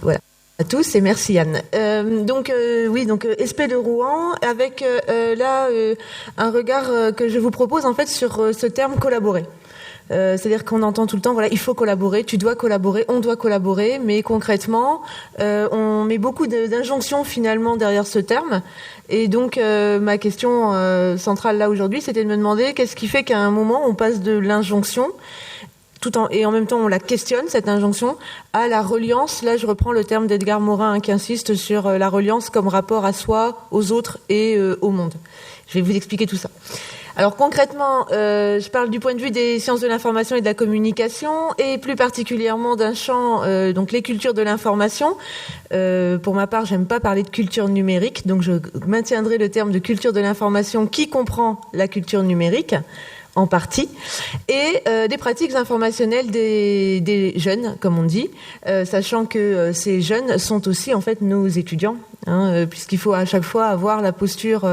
Voilà. À tous et merci Yann. Donc SP de Rouen avec un regard que je vous propose en fait sur ce terme collaborer. C'est-à-dire qu'on entend tout le temps, voilà, il faut collaborer, tu dois collaborer, on doit collaborer, mais concrètement, on met beaucoup d'injonctions finalement derrière ce terme. Et donc, ma question centrale là aujourd'hui, c'était de me demander qu'est-ce qui fait qu'à un moment, on passe de l'injonction et en même temps on la questionne, cette injonction, à la reliance. Là, je reprends le terme d'Edgar Morin qui insiste sur la reliance comme rapport à soi, aux autres et au monde. Je vais vous expliquer tout ça. Alors concrètement, je parle du point de vue des sciences de l'information et de la communication, et plus particulièrement d'un champ, donc les cultures de l'information. Pour ma part, j'aime pas parler de culture numérique, donc je maintiendrai le terme de culture de l'information qui comprend la culture numérique, en partie, et des pratiques informationnelles des jeunes, comme on dit, sachant que ces jeunes sont aussi en fait nos étudiants, puisqu'il faut à chaque fois avoir la posture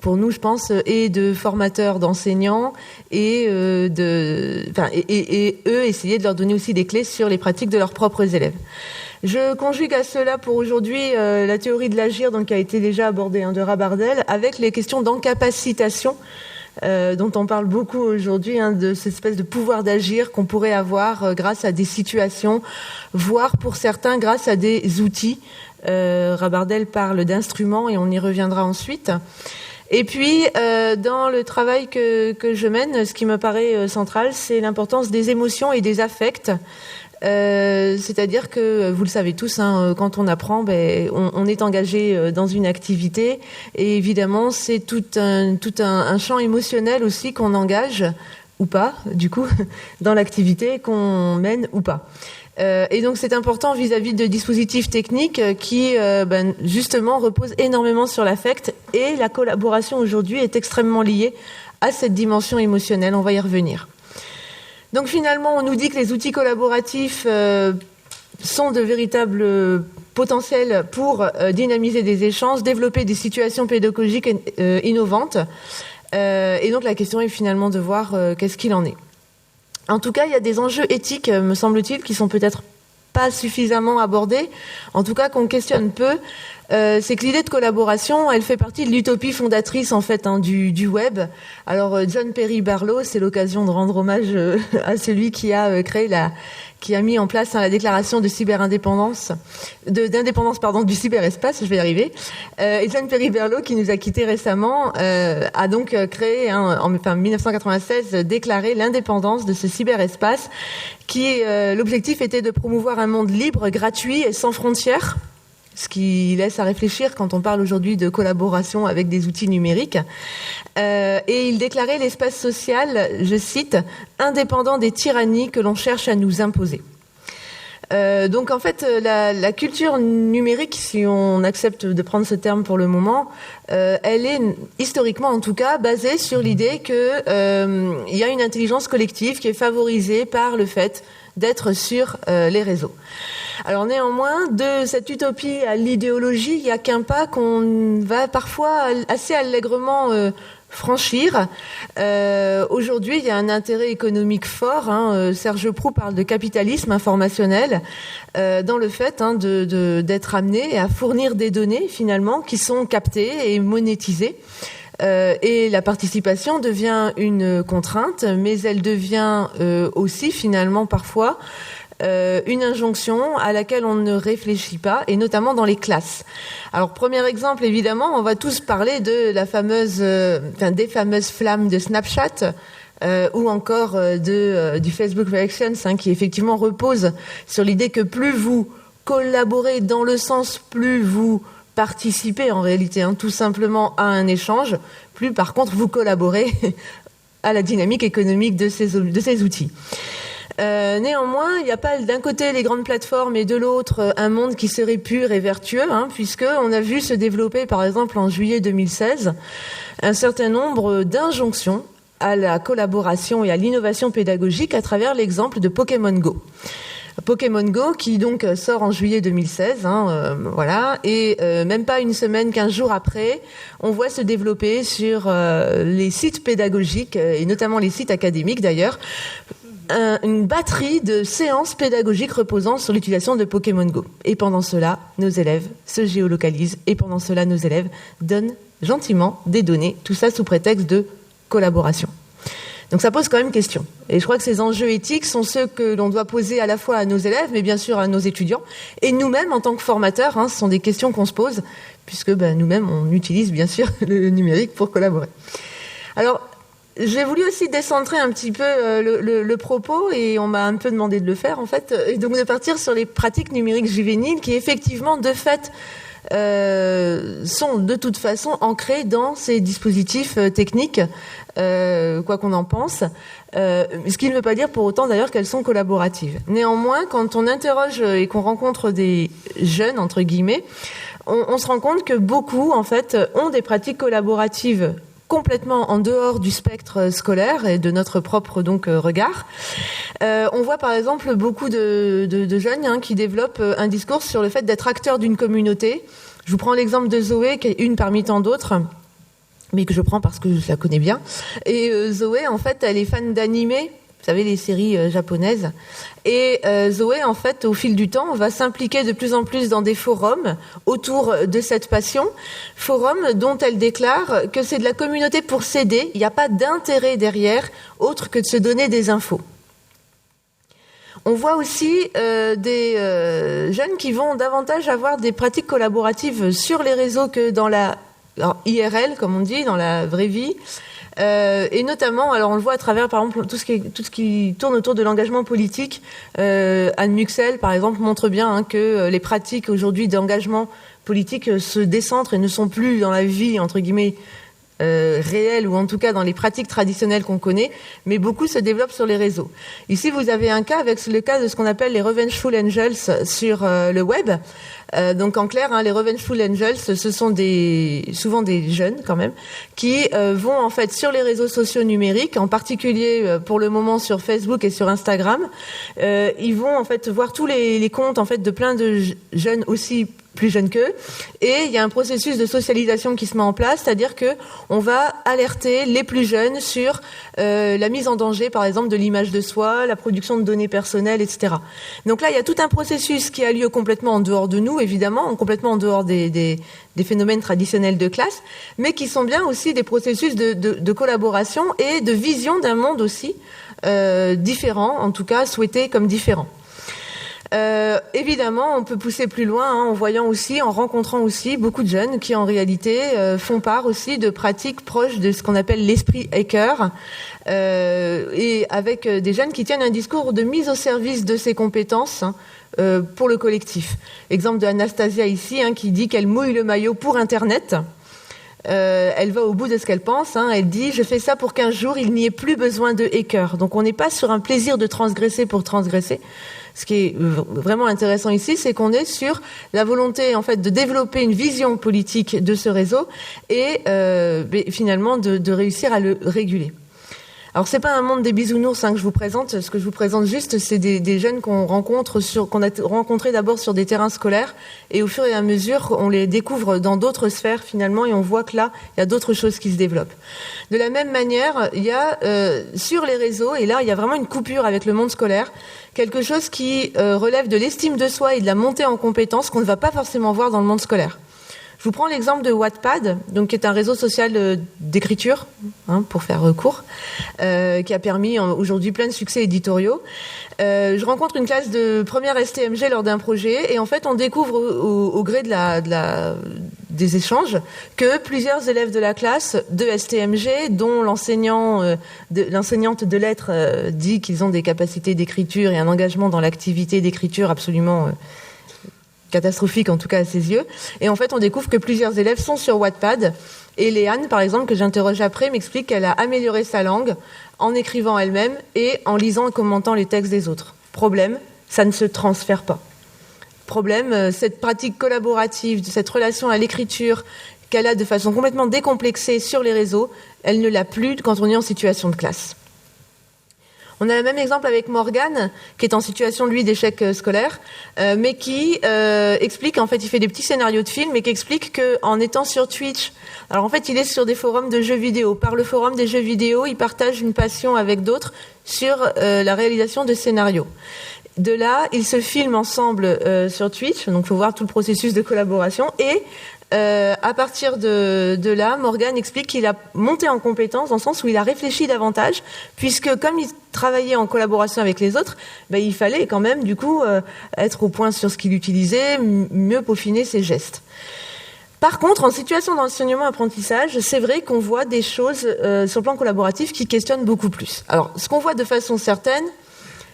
pour nous, je pense, et de formateurs, d'enseignants, et eux essayer de leur donner aussi des clés sur les pratiques de leurs propres élèves. Je conjugue à cela pour aujourd'hui la théorie de l'agir, donc qui a été déjà abordée de Rabardel, avec les questions d'encapacitation, dont on parle beaucoup aujourd'hui, de cette espèce de pouvoir d'agir qu'on pourrait avoir grâce à des situations, voire pour certains grâce à des outils. Rabardel parle d'instruments et on y reviendra ensuite. Et puis, dans le travail que je mène, ce qui me paraît central, c'est l'importance des émotions et des affects. C'est-à-dire que, vous le savez tous, quand on apprend, on est engagé dans une activité, et évidemment, c'est tout un champ émotionnel aussi qu'on engage, ou pas, du coup, dans l'activité qu'on mène ou pas. Et donc c'est important vis-à-vis de dispositifs techniques qui justement reposent énormément sur l'affect, et la collaboration aujourd'hui est extrêmement liée à cette dimension émotionnelle. On va y revenir. Donc finalement, on nous dit que les outils collaboratifs sont de véritables potentiels pour dynamiser des échanges, développer des situations pédagogiques innovantes. Et donc la question est finalement de voir qu'est-ce qu'il en est. En tout cas, il y a des enjeux éthiques, me semble-t-il, qui sont peut-être pas suffisamment abordés, en tout cas qu'on questionne peu. C'est que l'idée de collaboration, elle fait partie de l'utopie fondatrice en fait du web. Alors John Perry Barlow, c'est l'occasion de rendre hommage à celui qui a mis en place la déclaration de d'indépendance du cyberespace, je vais y arriver. Et John Perry Barlow, qui nous a quittés récemment, a donc créé, en 1996, déclaré l'indépendance de ce cyberespace, qui l'objectif était de promouvoir un monde libre, gratuit et sans frontières. Ce qui laisse à réfléchir quand on parle aujourd'hui de collaboration avec des outils numériques. Et il déclarait l'espace social, je cite, « indépendant des tyrannies que l'on cherche à nous imposer ». Donc en fait, la culture numérique, si on accepte de prendre ce terme pour le moment, elle est historiquement en tout cas basée sur l'idée que il y a une intelligence collective qui est favorisée par le fait d'être sur les réseaux. Alors néanmoins, de cette utopie à l'idéologie, il n'y a qu'un pas qu'on va parfois assez allègrement franchir. Aujourd'hui, il y a un intérêt économique fort. Serge Proust parle de capitalisme informationnel dans le fait d'être amené à fournir des données finalement qui sont captées et monétisées. Et la participation devient une contrainte, mais elle devient aussi finalement parfois une injonction à laquelle on ne réfléchit pas, et notamment dans les classes. Alors, premier exemple, évidemment, on va tous parler de des fameuses flammes de Snapchat, ou encore du Facebook Reactions, qui effectivement repose sur l'idée que plus vous collaborez, dans le sens plus vous participez en réalité, tout simplement à un échange, plus par contre vous collaborez à la dynamique économique de ces outils. Néanmoins, il n'y a pas d'un côté les grandes plateformes et de l'autre un monde qui serait pur et vertueux, puisque on a vu se développer, par exemple en juillet 2016, un certain nombre d'injonctions à la collaboration et à l'innovation pédagogique à travers l'exemple de Pokémon Go. Pokémon Go qui donc sort en juillet 2016, et même pas une semaine, 15 jours après, on voit se développer sur les sites pédagogiques et notamment les sites académiques d'ailleurs, une batterie de séances pédagogiques reposant sur l'utilisation de Pokémon Go. Et pendant cela, nos élèves se géolocalisent, et pendant cela, nos élèves donnent gentiment des données, tout ça sous prétexte de collaboration. Donc ça pose quand même question. Et je crois que ces enjeux éthiques sont ceux que l'on doit poser à la fois à nos élèves, mais bien sûr à nos étudiants, et nous-mêmes en tant que formateurs, ce sont des questions qu'on se pose, puisque nous-mêmes on utilise bien sûr le numérique pour collaborer. Alors, j'ai voulu aussi décentrer un petit peu le propos, et on m'a un peu demandé de le faire en fait, et donc de partir sur les pratiques numériques juvéniles qui effectivement de fait sont de toute façon ancrées dans ces dispositifs techniques, quoi qu'on en pense, ce qui ne veut pas dire pour autant d'ailleurs qu'elles sont collaboratives. Néanmoins, quand on interroge et qu'on rencontre des jeunes, entre guillemets, on se rend compte que beaucoup en fait ont des pratiques collaboratives complètement en dehors du spectre scolaire et de notre propre regard. On voit par exemple beaucoup de jeunes qui développent un discours sur le fait d'être acteur d'une communauté. Je vous prends l'exemple de Zoé, qui est une parmi tant d'autres, mais que je prends parce que je la connais bien. Et Zoé, en fait, elle est fan d'animé. Vous savez, les séries japonaises. Et Zoé, en fait, au fil du temps, va s'impliquer de plus en plus dans des forums autour de cette passion. Forums dont elle déclare que c'est de la communauté pour s'aider. Il n'y a pas d'intérêt derrière, autre que de se donner des infos. On voit aussi des jeunes qui vont davantage avoir des pratiques collaboratives sur les réseaux que dans la IRL, comme on dit, dans la vraie vie. Et notamment, alors on le voit à travers, par exemple, tout ce qui tourne autour de l'engagement politique. Anne Muxel, par exemple, montre bien que les pratiques aujourd'hui d'engagement politique se décentrent et ne sont plus dans la vie, entre guillemets, réelle, ou en tout cas dans les pratiques traditionnelles qu'on connaît, mais beaucoup se développent sur les réseaux. Ici, vous avez un cas avec le cas de ce qu'on appelle les Revengeful Angels sur le web. Donc en clair, les Revengeful Angels, ce sont souvent des jeunes quand même, qui vont en fait sur les réseaux sociaux numériques, en particulier pour le moment sur Facebook et sur Instagram. Ils vont en fait voir tous les comptes en fait de plein de jeunes aussi plus jeunes qu'eux, et il y a un processus de socialisation qui se met en place, c'est-à-dire que on va alerter les plus jeunes sur la mise en danger, par exemple, de l'image de soi, la production de données personnelles, etc. Donc là, il y a tout un processus qui a lieu complètement en dehors de nous, évidemment, complètement en dehors des phénomènes traditionnels de classe, mais qui sont bien aussi des processus de collaboration et de vision d'un monde aussi différent, en tout cas souhaité comme différent. Évidemment, on peut pousser plus loin en rencontrant aussi beaucoup de jeunes qui en réalité font part aussi de pratiques proches de ce qu'on appelle l'esprit hacker, et avec des jeunes qui tiennent un discours de mise au service de ses compétences pour le collectif. Exemple de Anastasia ici, qui dit qu'elle mouille le maillot pour Internet. Elle va au bout de ce qu'elle pense. Elle dit « Je fais ça pour qu'un jour, il n'y ait plus besoin de hackers ». Donc on n'est pas sur un plaisir de transgresser pour transgresser. Ce qui est vraiment intéressant ici, c'est qu'on est sur la volonté en fait de développer une vision politique de ce réseau et finalement de réussir à le réguler. Alors c'est pas un monde des bisounours que je vous présente. Ce que je vous présente juste, c'est des jeunes qu'on a rencontrés d'abord sur des terrains scolaires, et au fur et à mesure, on les découvre dans d'autres sphères finalement, et on voit que là, il y a d'autres choses qui se développent. De la même manière, il y a sur les réseaux, et là, il y a vraiment une coupure avec le monde scolaire, quelque chose qui relève de l'estime de soi et de la montée en compétences qu'on ne va pas forcément voir dans le monde scolaire. Je vous prends l'exemple de Wattpad, donc qui est un réseau social d'écriture, pour faire court, qui a permis aujourd'hui plein de succès éditoriaux. Je rencontre une classe de première STMG lors d'un projet, et en fait on découvre au gré des échanges que plusieurs élèves de la classe de STMG, dont l'enseignante de lettres dit qu'ils ont des capacités d'écriture et un engagement dans l'activité d'écriture absolument catastrophique, en tout cas à ses yeux. Et en fait, on découvre que plusieurs élèves sont sur Wattpad. Et Léane, par exemple, que j'interroge après, m'explique qu'elle a amélioré sa langue en écrivant elle-même et en lisant et commentant les textes des autres. Problème, ça ne se transfère pas. Problème, cette pratique collaborative, cette relation à l'écriture qu'elle a de façon complètement décomplexée sur les réseaux, elle ne l'a plus quand on est en situation de classe. On a le même exemple avec Morgan, qui est en situation, lui, d'échec scolaire, mais qui explique, en fait, il fait des petits scénarios de films, et qui explique qu'en étant sur Twitch, alors en fait, il est sur des forums de jeux vidéo. Par le forum des jeux vidéo, il partage une passion avec d'autres sur la réalisation de scénarios. De là, ils se filment ensemble sur Twitch, donc il faut voir tout le processus de collaboration, et à partir de là, Morgan explique qu'il a monté en compétence dans le sens où il a réfléchi davantage, puisque comme il travaillait en collaboration avec les autres, il fallait quand même du coup être au point sur ce qu'il utilisait, mieux peaufiner ses gestes. Par contre, en situation d'enseignement-apprentissage, c'est vrai qu'on voit des choses sur le plan collaboratif qui questionnent beaucoup plus. Alors, ce qu'on voit de façon certaine,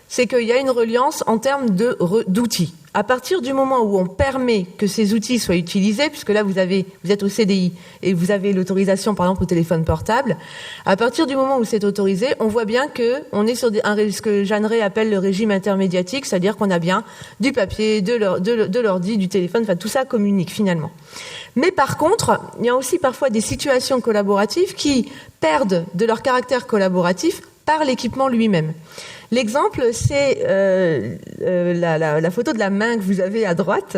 c'est qu'il y a une reliance en termes d'outils. À partir du moment où on permet que ces outils soient utilisés, puisque là vous êtes au CDI et vous avez l'autorisation par exemple au téléphone portable, à partir du moment où c'est autorisé, on voit bien qu'on est sur ce que Jeanne Rey appelle le régime intermédiatique, c'est-à-dire qu'on a bien du papier, de l'ordi, du téléphone, enfin tout ça communique finalement. Mais par contre, il y a aussi parfois des situations collaboratives qui perdent de leur caractère collaboratif par l'équipement lui-même. L'exemple, c'est la photo de la main que vous avez à droite,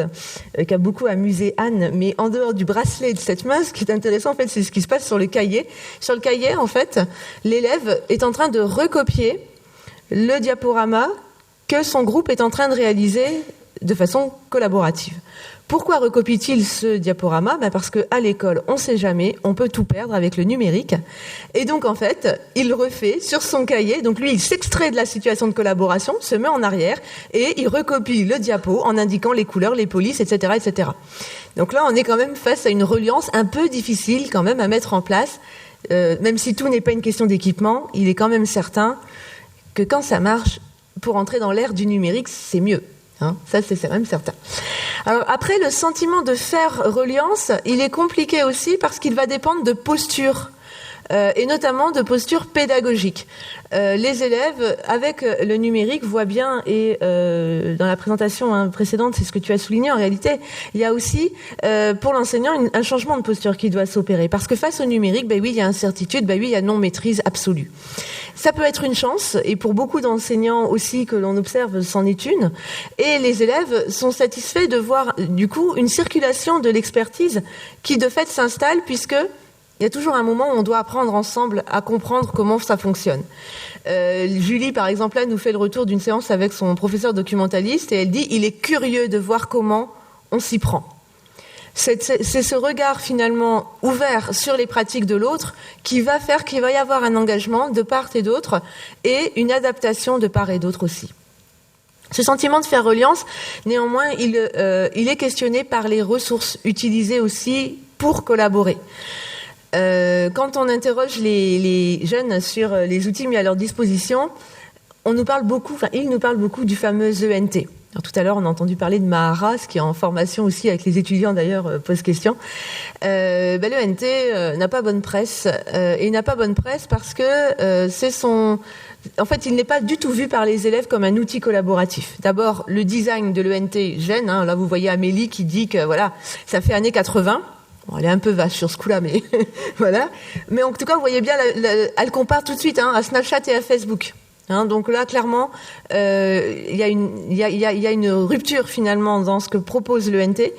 qui a beaucoup amusé Anne, mais en dehors du bracelet de cette main, ce qui est intéressant, en fait, c'est ce qui se passe sur le cahier. Sur le cahier, en fait, l'élève est en train de recopier le diaporama que son groupe est en train de réaliser de façon collaborative. Pourquoi recopie-t-il ce diaporama ? Parce qu'à l'école, on ne sait jamais, on peut tout perdre avec le numérique. Et donc, en fait, il refait sur son cahier. Donc, lui, il s'extrait de la situation de collaboration, se met en arrière et il recopie le diapo en indiquant les couleurs, les polices, etc., etc. Donc là, on est quand même face à une reliance un peu difficile quand même à mettre en place. Même si tout n'est pas une question d'équipement, il est quand même certain que quand ça marche, pour entrer dans l'ère du numérique, c'est mieux. Ça, c'est même certain. Alors, après, le sentiment de faire reliance, il est compliqué aussi parce qu'il va dépendre de posture, et notamment de posture pédagogique. Les élèves, avec le numérique, voient bien, et dans la présentation précédente, c'est ce que tu as souligné, en réalité, il y a aussi, pour l'enseignant, un changement de posture qui doit s'opérer. Parce que face au numérique, oui, il y a incertitude, oui, il y a non-maîtrise absolue. Ça peut être une chance, et pour beaucoup d'enseignants aussi que l'on observe, c'en est une. Et les élèves sont satisfaits de voir, du coup, une circulation de l'expertise qui, de fait, s'installe, puisque il y a toujours un moment où on doit apprendre ensemble à comprendre comment ça fonctionne. Julie, par exemple, là, nous fait le retour d'une séance avec son professeur documentaliste, et elle dit « il est curieux de voir comment on s'y prend ». C'est ce regard finalement ouvert sur les pratiques de l'autre qui va faire qu'il va y avoir un engagement de part et d'autre et une adaptation de part et d'autre aussi. Ce sentiment de faire reliance, néanmoins, il est questionné par les ressources utilisées aussi pour collaborer. Quand on interroge les jeunes sur les outils mis à leur disposition, ils nous parlent beaucoup du fameux ENT. Alors, tout à l'heure, on a entendu parler de Mahara, ce qui est en formation aussi avec les étudiants d'ailleurs, pose question. L'ENT n'a pas bonne presse, et il n'a pas bonne presse parce que en fait, il n'est pas du tout vu par les élèves comme un outil collaboratif. D'abord, le design de l'ENT gêne. Là, vous voyez Amélie qui dit que voilà, ça fait années 80. Bon, elle est un peu vache sur ce coup-là, mais voilà. Mais en tout cas, vous voyez bien, elle compare tout de suite à Snapchat et à Facebook. Donc là, clairement, il y a une rupture finalement dans ce que propose l'ENT.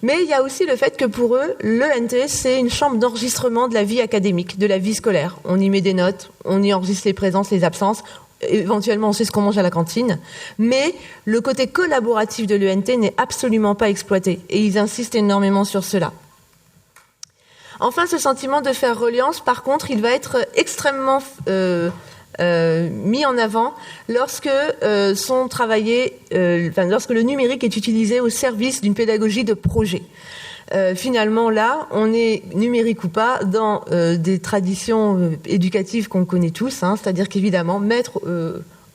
Mais il y a aussi le fait que pour eux, l'ENT, c'est une chambre d'enregistrement de la vie académique, de la vie scolaire. On y met des notes, on y enregistre les présences, les absences. Éventuellement, on sait ce qu'on mange à la cantine. Mais le côté collaboratif de l'ENT n'est absolument pas exploité. Et ils insistent énormément sur cela. Enfin, ce sentiment de faire reliance, par contre, il va être extrêmement mis en avant lorsque lorsque le numérique est utilisé au service d'une pédagogie de projet. Finalement, là, on est, numérique ou pas, dans des traditions éducatives qu'on connaît tous, c'est-à-dire qu'évidemment, mettre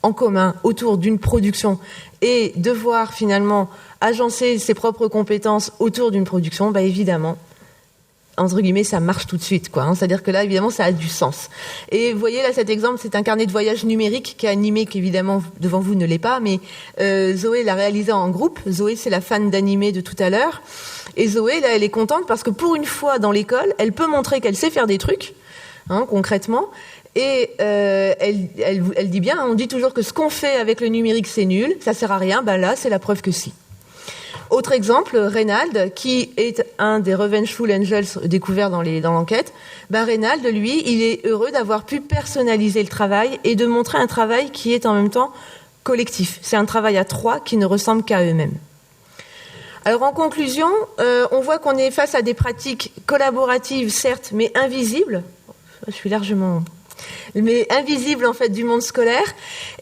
en commun autour d'une production et devoir finalement agencer ses propres compétences autour d'une production, évidemment, entre guillemets, ça marche tout de suite, quoi. C'est-à-dire que là, évidemment, ça a du sens. Et vous voyez, là, cet exemple, c'est un carnet de voyage numérique qui est animé, qui évidemment, devant vous, ne l'est pas, mais Zoé l'a réalisé en groupe. Zoé, c'est la fan d'animé de tout à l'heure. Et Zoé, là, elle est contente parce que pour une fois dans l'école, elle peut montrer qu'elle sait faire des trucs, concrètement. Et elle dit bien, on dit toujours que ce qu'on fait avec le numérique, c'est nul, ça sert à rien. Ben là, c'est la preuve que si. Autre exemple, Reynald, qui est un des Revengeful Angels découverts dans l'enquête. Ben Reynald, lui, il est heureux d'avoir pu personnaliser le travail et de montrer un travail qui est en même temps collectif. C'est un travail à trois qui ne ressemble qu'à eux-mêmes. Alors en conclusion, on voit qu'on est face à des pratiques collaboratives, certes, mais invisibles. Je suis largement... mais invisibles en fait du monde scolaire.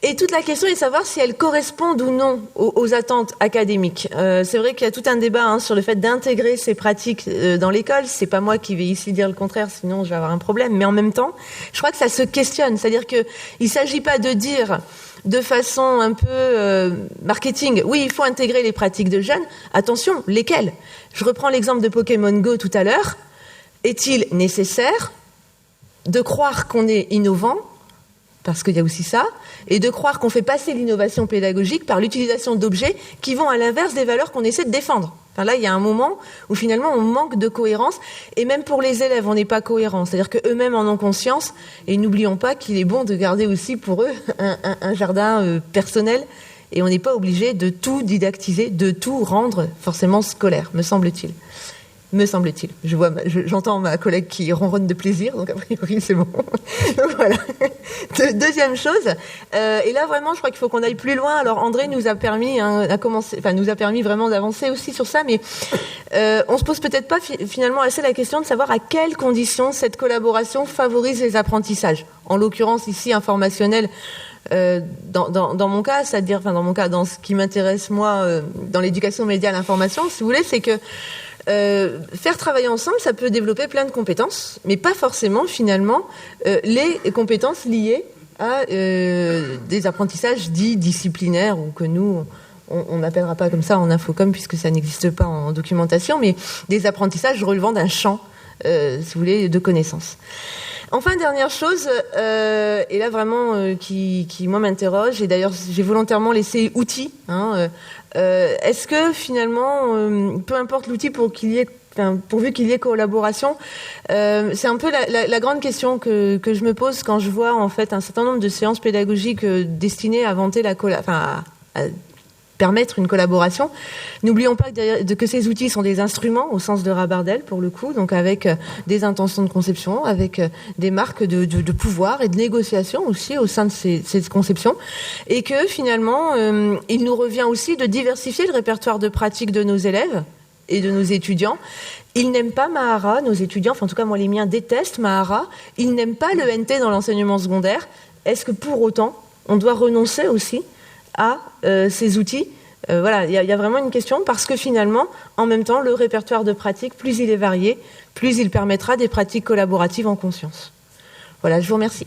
Et toute la question est de savoir si elles correspondent ou non aux attentes académiques. C'est vrai qu'il y a tout un débat sur le fait d'intégrer ces pratiques dans l'école. C'est pas moi qui vais ici dire le contraire, sinon je vais avoir un problème. Mais en même temps, je crois que ça se questionne. C'est-à-dire qu'il ne s'agit pas de dire de façon un peu marketing, oui, il faut intégrer les pratiques de jeunes. Attention, lesquelles ? Je reprends l'exemple de Pokémon Go tout à l'heure. Est-il nécessaire de croire qu'on est innovant, parce qu'il y a aussi ça, et de croire qu'on fait passer l'innovation pédagogique par l'utilisation d'objets qui vont à l'inverse des valeurs qu'on essaie de défendre. Enfin là, il y a un moment où finalement on manque de cohérence, et même pour les élèves, on n'est pas cohérent. C'est-à-dire qu'eux-mêmes en ont conscience, et n'oublions pas qu'il est bon de garder aussi pour eux un jardin personnel, et on n'est pas obligé de tout didactiser, de tout rendre forcément scolaire, me semble-t-il. J'entends ma collègue qui ronronne de plaisir, donc a priori c'est bon. Donc voilà. Deuxième chose, et là vraiment je crois qu'il faut qu'on aille plus loin. Alors André nous a permis nous a permis vraiment d'avancer aussi sur ça, mais on se pose peut-être pas finalement assez la question de savoir à quelles conditions cette collaboration favorise les apprentissages. En l'occurrence ici informationnel. Dans mon cas, c'est-à-dire, dans ce qui m'intéresse moi, dans l'éducation média à l'information, si vous voulez, c'est que faire travailler ensemble, ça peut développer plein de compétences, mais pas forcément finalement les compétences liées à des apprentissages dits disciplinaires, ou que nous on n'appellera pas comme ça en infocom puisque ça n'existe pas en documentation, mais des apprentissages relevant d'un champ, si vous voulez, de connaissances. Enfin, dernière chose, et là vraiment qui moi m'interroge, et d'ailleurs j'ai volontairement laissé outils. Est-ce que finalement, peu importe l'outil pourvu qu'il y ait collaboration, c'est un peu la grande question que je me pose quand je vois en fait un certain nombre de séances pédagogiques destinées à vanter à permettre une collaboration. N'oublions pas que ces outils sont des instruments au sens de Rabardel pour le coup, donc avec des intentions de conception, avec des marques de pouvoir et de négociation aussi au sein de ces conceptions, et que finalement il nous revient aussi de diversifier le répertoire de pratiques de nos élèves et de nos étudiants. Ils n'aiment pas Mahara, nos étudiants, enfin en tout cas moi les miens détestent Mahara, ils n'aiment pas le NT dans l'enseignement secondaire. Est-ce que pour autant on doit renoncer aussi à ces outils? Voilà, il y a vraiment une question, parce que finalement, en même temps, le répertoire de pratiques, plus il est varié, plus il permettra des pratiques collaboratives en conscience. Voilà, je vous remercie.